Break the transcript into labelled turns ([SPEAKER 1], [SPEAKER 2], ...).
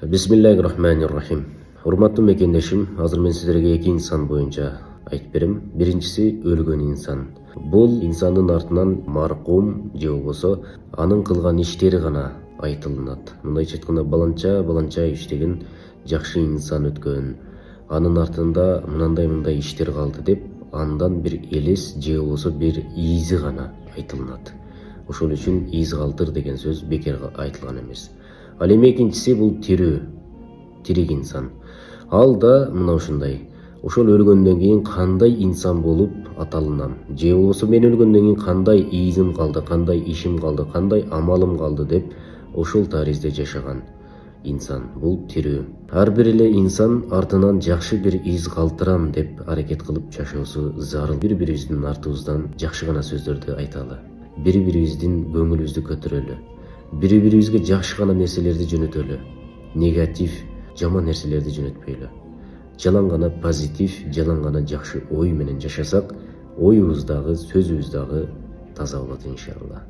[SPEAKER 1] Бисмиллахиррахманиррахим. Урматтуу мекендешим, азыр мен сиздерге эки инсан боюнча айтып берем. Биринчиси өлгөн инсан. Бул инсандын артынан маркум же болбосо анын кылган иштери гана айтылынат. Мындайча айтканда баланча иштеген жакшы инсан өткөн. Анын артында мындай иштер калды деп андан бир элес же болбосо бир изи гана айтылынат. Ошол үчүн из калтыр деген сөз бекер айтылган эмес. Ал эми экинчиси бул тирик инсан. Ал да мына ушундай. Ошол өлгөндөн кийин кандай инсан болуп аталынам? Же болбосо мен өлгөндөн кийин кандай изим калды, кандай ишим калды, кандай амалым калды деп ошол таризде жашаган инсан. Бул тирүү. Ар бир эле инсан артынан жакшы бир из калтырам деп аракет кылып жашоосу зарыл. Бири-бирибиздин артыбыздан жакшы гана сөздөрдү айталы. Бири-бирибиздин көңүлүбүздү көтөрөлү. Бири-бирибизге жакшы гана нерселерди жөнөтөлү. Негатив, жаман нерселерди жөнөтпөйлү. Жалаң гана позитив, жалаң гана жакшы ой менен жашасак, оюбуз дагы, сөзүбүз дагы таза болот иншалла.